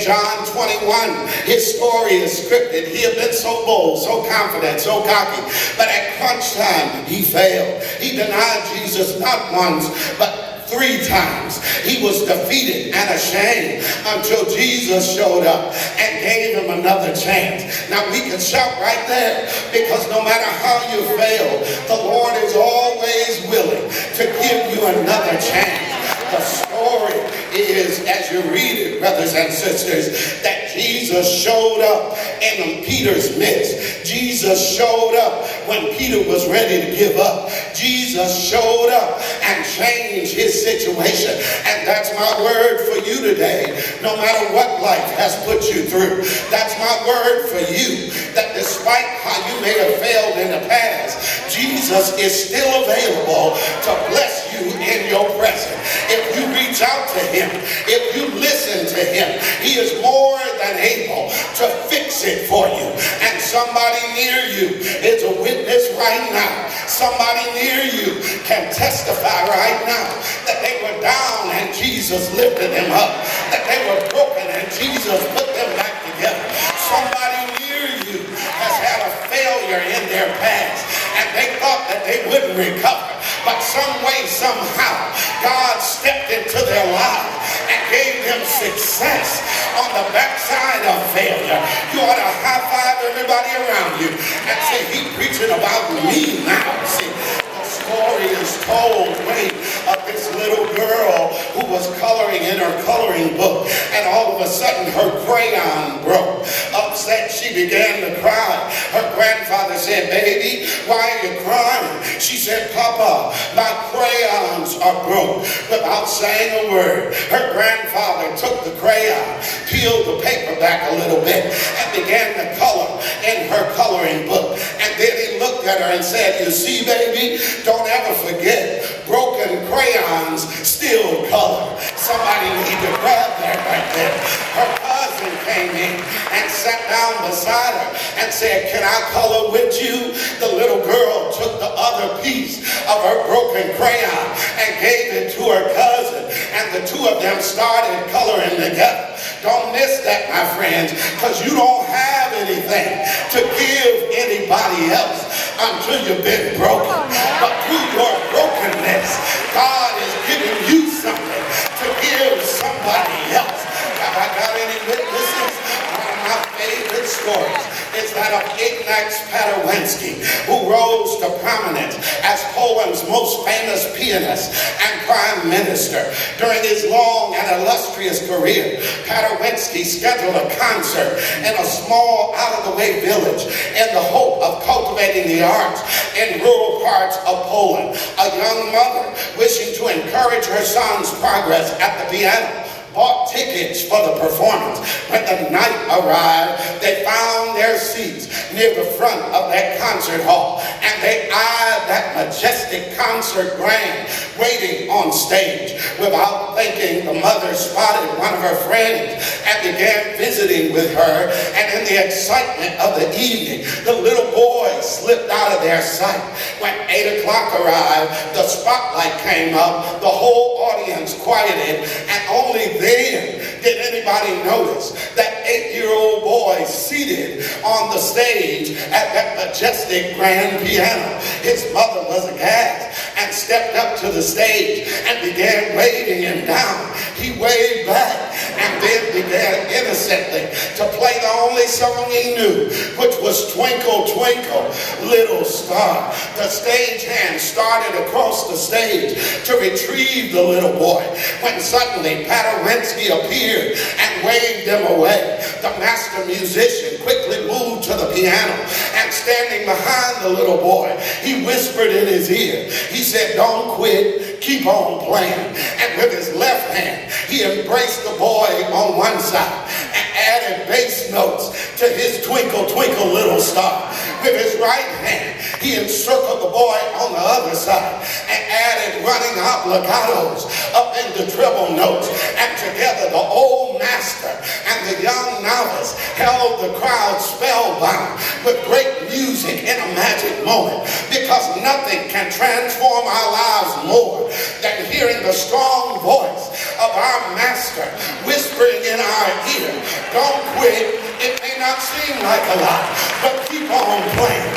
John 21, his story is scripted. He had been so bold, so confident, so cocky, but at crunch time, he failed. He denied Jesus not once, but 3 times. He was defeated and ashamed until Jesus showed up and gave him another chance. Now we can shout right there, because no matter how you fail, the Lord is always willing to give you another chance. The story is, as you read it, brothers and sisters, that Jesus showed up in Peter's midst. Jesus showed up when Peter was ready to give up. Jesus showed up and changed his situation. And that's my word for you today. No matter what life has put you through, that's my word for you, that despite how you may have failed in the past, Jesus is still available to bless you in your present. If you reach out to him, if you listen to him, he is more than able to fix it for you. And somebody near you is a witness right now. Somebody near you can testify right now that they were down and Jesus lifted them up, that they were broken and Jesus put them back together. Somebody near you has had a failure in their past and they thought that they wouldn't recover, but some way, somehow, God stepped into their lives and gave them success on the backside of failure. You ought to high five everybody around you and say, he's preaching about me now. See, the story is told, of this little girl who was coloring in her coloring book, and all of a sudden her crayon broke. Upset, she began to cry. Her grandfather said, baby, why are you crying? She said, Papa, my crayons are broke. Without saying a word, her grandfather took the crayon, peeled the paper back a little bit, and began to color in her coloring book. And then he looked at her and said, you see, baby, don't ever forget, broken crayons still color. Somebody need to grab that right there. Her cousin came in and sat down beside her and said, can I color with you? The little girl took the other piece of her broken crayon and gave it to her cousin, and the two of them started coloring together. Don't miss that, my friends, because you don't have anything to give anybody else until you've been broken. But through your brokenness, God is giving you something to give somebody else. Have I got any witnesses? One of my favorite stories is that of Ignaz Paderewski, who rose to prominence as Poland's most famous pianist and prime minister. During his long and illustrious career, Paderewski scheduled a concert in a small, out-of-the-way village in the hope of cultivating the arts in rural parts of Poland. A young mother, wishing to encourage her son's progress at the piano, bought tickets for the performance. When the night arrived, they found their seats near the front of that concert hall, and they eyed that majestic concert grand waiting on stage. Without thinking, the mother spotted one of her friends and began visiting with her, and in the excitement of the evening, the little boy slipped out of their sight. When 8 o'clock arrived, the spotlight came up, the whole audience quieted, and only then did anybody notice that 8-year-old boy seated on the stage at that majestic grand piano. His mother was aghast and stepped up to the stage and began waving him down. He waved back and then began innocently to play the only song he knew, which was Twinkle, Twinkle, Little Star. The stagehand started across the stage to retrieve the little boy, when suddenly Paderewski appeared and waved him away. The master musician quickly moved to the piano, and standing behind the little boy, he whispered in his ear. He said, don't quit, keep on playing. And with his left hand, he embraced the boy on one side and added bass notes to his Twinkle, Twinkle, Little Star. With his right hand, he encircled the boy on the other side and added running obligatos up into treble notes. And together, the old master and the young novice held the crowd spellbound with great music in a magic moment, because nothing can transform our lives more than hearing the strong voice of our master whispering in our ear. Don't quit. It may not seem like a lot, but keep on playing.